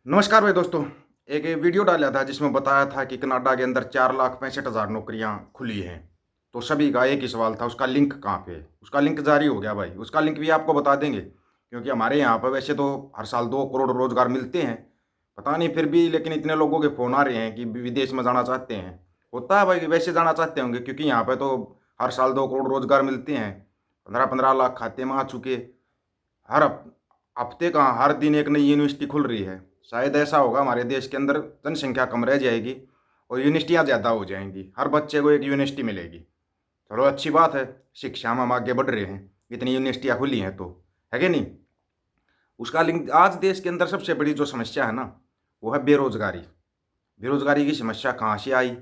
नमस्कार भाई दोस्तों। एक वीडियो डाला था जिसमें बताया था कि कनाडा के अंदर 4,65,000 नौकरियां खुली हैं। तो सभी का एक ही सवाल था, उसका लिंक कहाँ पे है? उसका लिंक जारी हो गया भाई, उसका लिंक भी आपको बता देंगे, क्योंकि हमारे यहाँ पर वैसे तो हर साल 2 करोड़ रोजगार मिलते हैं। पता नहीं फिर भी लेकिन इतने लोगों के फ़ोन आ रहे हैं कि विदेश में जाना चाहते हैं। होता है भाई, वैसे जाना चाहते होंगे क्योंकि यहाँ पर तो हर साल 2 करोड़ रोजगार मिलते हैं। 15-15 लाख खाते में आ चुके। हर हफ्ते कहाँ, हर दिन एक नई यूनिवर्सिटी खुल रही है। शायद ऐसा होगा हमारे देश के अंदर जनसंख्या कम रह जाएगी और यूनिवर्सिटियाँ ज़्यादा हो जाएंगी, हर बच्चे को एक यूनिवर्सिटी मिलेगी। चलो अच्छी बात है, शिक्षा में हम आगे बढ़ रहे हैं, इतनी यूनिवर्सिटियाँ खुली हैं तो, है कि नहीं? उसका लिंक आज देश के अंदर सबसे बड़ी जो समस्या है ना, वो है बेरोजगारी। बेरोजगारी की समस्या कहाँ से आई?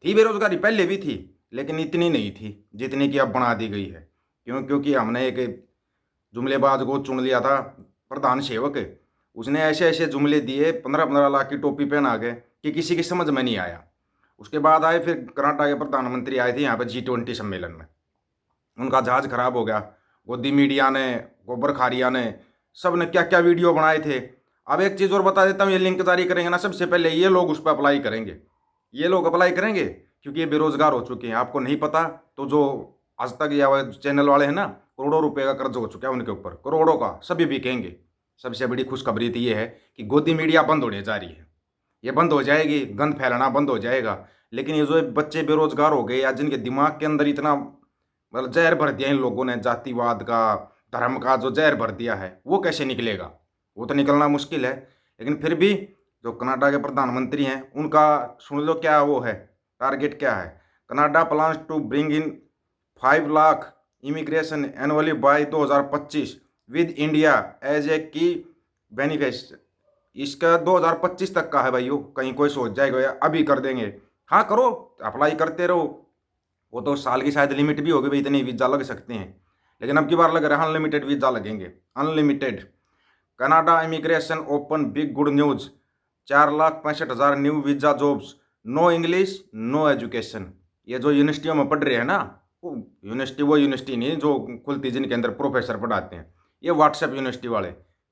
थी बेरोजगारी, पहले भी थी, लेकिन इतनी नहीं थी जितनी कि अब बना दी गई है। क्योंकि हमने एक जुमलेबाज को चुन लिया था प्रधान सेवक। उसने ऐसे ऐसे जुमले दिए, 15-15 लाख की टोपी पहना के, कि किसी की समझ में नहीं आया। उसके बाद आए फिर कनाडा के प्रधानमंत्री आए थे यहाँ पे G20 सम्मेलन में। उनका जहाज खराब हो गया। गोदी मीडिया ने, गोबर खारिया ने, सब ने क्या क्या वीडियो बनाए थे। अब एक चीज़ और बता देता हूँ, ये लिंक जारी करेंगे ना, सबसे पहले ये लोग उस पर अप्लाई करेंगे। ये लोग अप्लाई करेंगे क्योंकि ये बेरोजगार हो चुके हैं। आपको नहीं पता तो जो आज तक या वो चैनल वाले हैं ना, करोड़ों रुपए का कर्ज हो चुका है उनके ऊपर, करोड़ों का, सभी भी कहेंगे। सबसे बड़ी खुशखबरी तो ये है कि गोदी मीडिया बंद होने जा रही है। ये बंद हो जाएगी, गंद फैलाना बंद हो जाएगा। लेकिन ये जो बच्चे बेरोजगार हो गए या जिनके दिमाग के अंदर इतना मतलब जहर भर दिया इन लोगों ने, जातिवाद का, धर्म का जो जहर भर दिया है, वो कैसे निकलेगा? वो तो निकलना मुश्किल है। लेकिन फिर भी जो कनाडा के प्रधानमंत्री हैं उनका सुन लो क्या वो है, टारगेट क्या है। Canada plans to bring in 5 lakh immigration annually by 2025 with India as a key beneficiary. इसका 2025 तक का है भाई। वो कहीं कोई सोच जाएगा यार अभी कर देंगे। हाँ करो, अप्लाई करते रहो। वो तो साल की शायद लिमिट भी होगी भाई, इतने वीज़ा लग सकते हैं। लेकिन अब की बार लग रहा है अनलिमिटेड वीज़ा लगेंगे, unlimited. Canada immigration open big good news, 4,65,000 new visa jobs, no English no education. ये जो यूनिवर्सिटियों में पढ़ रहे हैं ना, वो यूनिवर्सिटी नहीं जो खुलती जिनके अंदर प्रोफेसर पढ़ाते हैं, ये व्हाट्सएप यूनिवर्सिटी वाले।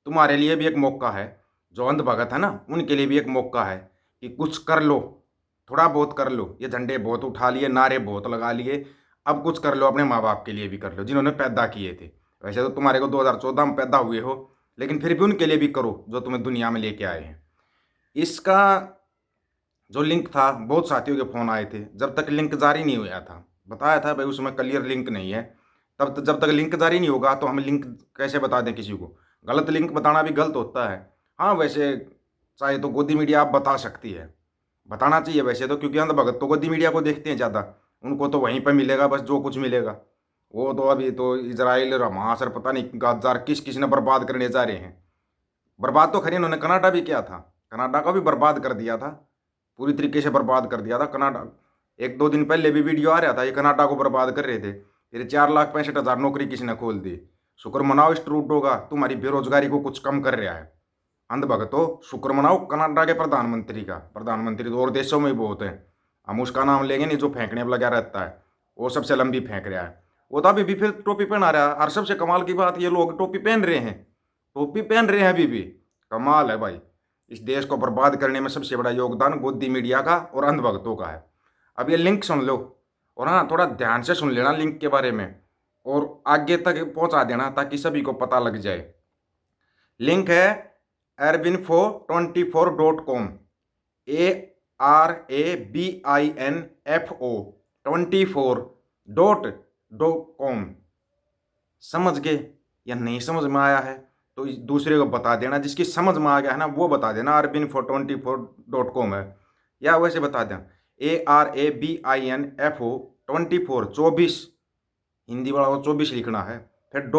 तुम्हारे लिए भी एक मौका है, जो अंध भगत है ना उनके लिए भी एक मौका है कि कुछ कर लो, थोड़ा बहुत कर लो। ये झंडे बहुत उठा लिए, नारे बहुत लगा लिए, अब कुछ कर लो, अपने माँ बाप के लिए भी कर लो जिन्होंने पैदा किए थे। वैसे तो तुम्हारे को 2014 में पैदा हुए हो, लेकिन फिर भी उनके लिए भी करो जो तुम्हें दुनिया में लेके आए हैं। इसका जो लिंक था, बहुत साथियों के फ़ोन आए थे, जब तक लिंक जारी नहीं हुआ था। बताया था भाई उसमें क्लियर लिंक नहीं है। तब तक जब तक लिंक जारी नहीं होगा तो हम लिंक कैसे बता दें किसी को? गलत लिंक बताना भी गलत होता है। हाँ वैसे चाहे तो गोदी मीडिया आप बता सकती है, बताना चाहिए वैसे तो, क्योंकि अंधभगत तो गोदी मीडिया को देखते हैं ज़्यादा। उनको तो वहीं पर मिलेगा बस जो कुछ मिलेगा। वो तो अभी तो इजराइल और हमास और पता नहीं गाजा किस किस ने बर्बाद करने जा रहे हैं। बर्बाद तो खैर इन्होंने कनाडा भी किया था, कनाडा को भी बर्बाद कर दिया था, पूरी तरीके से बर्बाद कर दिया था कनाडा। 1-2 दिन पहले भी वीडियो आ रहा था, ये कनाडा को बर्बाद कर रहे थे। फिर 4,65,000 नौकरी किसी ने खोल दी। शुक्र मनाओ इस ट्रूडो का, तुम्हारी बेरोजगारी को कुछ कम कर रहा है। अंधभगतो शुक्र मनाओ कनाडा के प्रधानमंत्री का। प्रधानमंत्री तो और देशों में भी बहुत है, हम उसका नाम लेंगे नहीं जो फेंकने वाला लगा रहता है। वो सबसे लंबी फेंक रहा है। वो तो अभी भी फिर टोपी पहना रहा है, और सबसे कमाल की बात ये लोग टोपी पहन रहे हैं, टोपी पहन रहे हैं अभी भी। कमाल है भाई। इस देश को बर्बाद करने में सबसे बड़ा योगदान गोदी मीडिया का और अंधभक्तों का है। अब ये लिंक सुन लो, और हाँ थोड़ा ध्यान से सुन लेना लिंक के बारे में, और आगे तक पहुंचा देना ताकि सभी को पता लग जाए। लिंक है arbinfo24.com, ARABINFO24.com। समझ गए या नहीं समझ में आया है तो दूसरे को बता देना, जिसकी समझ में आ गया है ना वो बता देना arbinfo24.com है। या वैसे बता दें ARABINFO24, 24, हिंदी वाला वो 24 लिखना है, फिर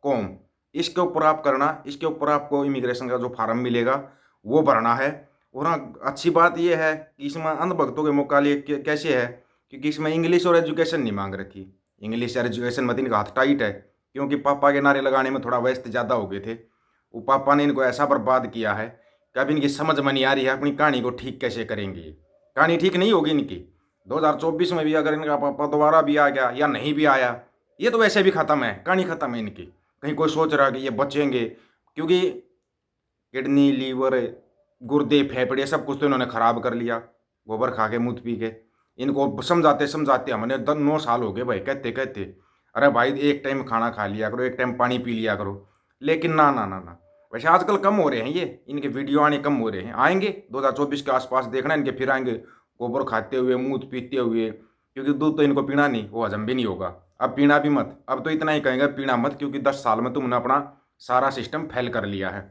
.com। इसके ऊपर आप करना, इसके ऊपर आपको इमिग्रेशन का जो फार्म मिलेगा वो भरना है। और हाँ अच्छी बात यह है कि इसमें अंधभक्तों के मुकाबले कैसे है, क्योंकि इसमें इंग्लिश और एजुकेशन नहीं मांग रखी। इंग्लिश और एजुकेशन में इनका हाथ टाइट है, क्योंकि पापा के नारे लगाने में थोड़ा व्यस्त ज़्यादा हो गए थे। वो पापा ने इनको ऐसा बर्बाद किया है कि अब इनकी समझ में नहीं आ रही है अपनी कहानी को ठीक कैसे करेंगे। कहानी ठीक नहीं होगी इनकी। 2024 में भी अगर इनका पापा दोबारा भी आ गया या नहीं भी आया, ये तो वैसे भी ख़त्म है, कहानी ख़त्म है इनकी। कहीं कोई सोच रहा है कि ये बचेंगे, क्योंकि किडनी, लीवर, गुर्दे फेफड़े सब कुछ तो इन्होंने ख़राब कर लिया, गोबर खा के मूत पी के। इनको समझाते समझाते हमने 9 साल हो गए भाई, कहते कहते अरे भाई एक टाइम खाना खा लिया करो, एक टाइम पानी पी लिया करो, लेकिन ना ना ना ना। वैसे आजकल कम हो रहे हैं ये, इनके वीडियो आने कम हो रहे हैं, आएंगे 2024 के आसपास देखना इनके, फिर आएंगे गोबर खाते हुए मूत पीते हुए, क्योंकि दूध तो इनको पीना नहीं, वो हजम भी नहीं होगा। अब पीना भी मत, अब तो इतना ही कहेंगे पीना मत, क्योंकि 10 साल में तुमने अपना सारा सिस्टम फेल कर लिया है।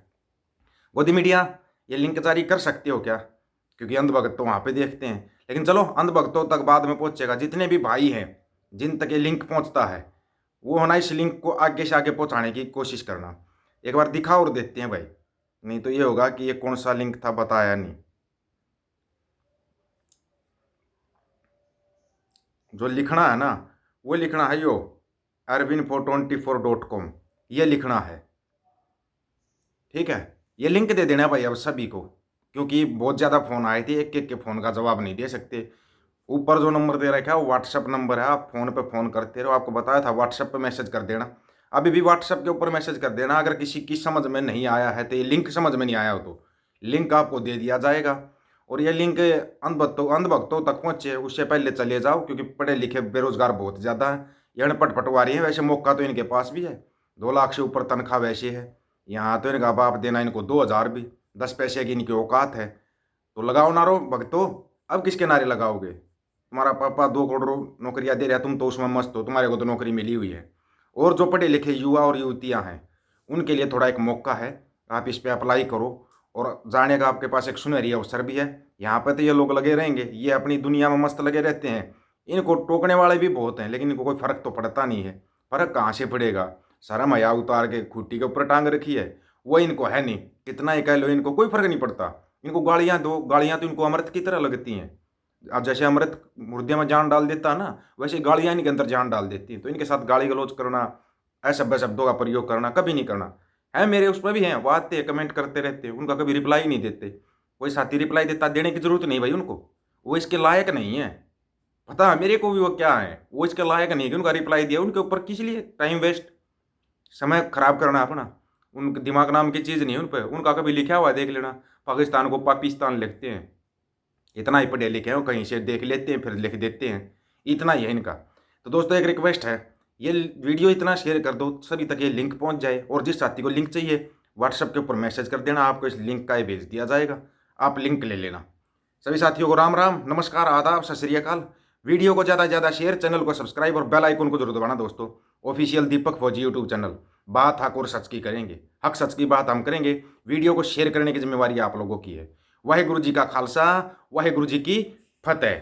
गोदी मीडिया ये लिंक जारी कर सकते हो क्या? क्योंकि अंधभक्त तो वहाँ पे देखते हैं, लेकिन चलो अंधभक्तों तक बाद में पहुँचेगा। जितने भी भाई हैं जिन तक ये लिंक पहुँचता है, वो होना इस लिंक को आगे से आगे पहुँचाने की कोशिश करना। एक बार दिखा और देते हैं भाई, नहीं तो ये होगा कि ये कौन सा लिंक था बताया नहीं। जो लिखना है ना, वो लिखना है यो arvin424.com, ये लिखना है, ठीक है। ये लिंक दे देना भाई अब सभी को, क्योंकि बहुत ज़्यादा फ़ोन आए थे, एक एक के फ़ोन का जवाब नहीं दे सकते। ऊपर जो नंबर दे रखा है वो व्हाट्सअप नंबर है, आप फ़ोन पे फ़ोन करते रहो। आपको बताया था व्हाट्सअप पे मैसेज कर देना, अभी भी व्हाट्सअप के ऊपर मैसेज कर देना। अगर किसी की समझ में नहीं आया है, तो ये लिंक समझ में नहीं आया हो तो लिंक आपको दे दिया जाएगा। और ये लिंक अंधभक्तों तक पहुँचे उससे पहले चले जाओ, क्योंकि पढ़े लिखे बेरोजगार बहुत ज़्यादा हैं, ये अनपढ़ पटवारी हैं। वैसे मौका तो इनके पास भी है, 2 लाख से ऊपर तनख्वाह वैसे है। यहाँ तो इनका बाप देना इनको 2000 भी, 10 पैसे की इनकी औकात है। तो लगाओ नारो भक्तों, अब किसके नारे लगाओगे? तुम्हारा पापा 2 करोड़ नौकरियां दे रहा है, तुम तो उसमें मस्त हो, तुम्हारे को तो नौकरी मिली हुई है। और जो पढ़े लिखे युवा और युवतियां हैं उनके लिए थोड़ा एक मौका है, आप इस पर अप्लाई करो और जाने का आपके पास एक सुनहरी अवसर भी है। यहाँ पर तो ये लोग लगे रहेंगे, ये अपनी दुनिया में मस्त लगे रहते हैं, इनको टोकने वाले भी बहुत हैं, लेकिन इनको कोई फ़र्क तो पड़ता नहीं है। फ़र्क कहाँ से पड़ेगा? शर्म हया उतार के खूंटी के ऊपर टांग रखी है, वो इनको है नहीं। कितना ही कह लो, इनको कोई फ़र्क नहीं पड़ता। इनको गालियाँ दो, गालियाँ तो इनको अमृत की तरह लगती हैं। अब जैसे अमृत मुर्दे में जान डाल देता है ना, वैसे गालियाँ इनके अंदर जान डाल देती हैं। तो इनके साथ गाली गलौज करना, असभ्य शब्दों का प्रयोग करना कभी नहीं करना है। मेरे उसमें भी हैं, वो आते हैं कमेंट करते रहते हैं, उनका कभी रिप्लाई नहीं देते। कोई साथी रिप्लाई देता, देने की जरूरत नहीं भाई उनको, वो इसके लायक नहीं है। पता है मेरे को भी वो क्या है, वो इसके लायक नहीं है कि उनका रिप्लाई दिया। उनके ऊपर किस लिए टाइम वेस्ट, समय खराब करना अपना? उनके दिमाग नाम की चीज़ नहीं है उन पर। उनका कभी लिखा हुआ देख लेना, पाकिस्तान को पाकिस्तान लिखते हैं। इतना ही पढ़े लिखे हैं, कहीं से देख लेते हैं फिर लिख देते हैं, इतना ही है इनका। तो दोस्तों एक रिक्वेस्ट है, ये वीडियो इतना शेयर कर दो सभी तक ये लिंक पहुंच जाए, और जिस साथी को लिंक चाहिए व्हाट्सएप के ऊपर मैसेज कर देना, आपको इस लिंक का ही भेज दिया जाएगा, आप लिंक ले लेना। सभी साथियों को राम राम, नमस्कार, आदाब, सत श्री अकाल। वीडियो को ज़्यादा से ज़्यादा शेयर, चैनल को सब्सक्राइब और बेल आइकन को जरूर दबाना दोस्तों। ऑफिशियल दीपक फौजी यूट्यूब चैनल, बात हक और सच की करेंगे, हक सच की बात हम करेंगे। वीडियो को शेयर करने की जिम्मेवारी आप लोगों की है। वाहेगुरु जी का खालसा, वाहेगुरु जी की फतेह।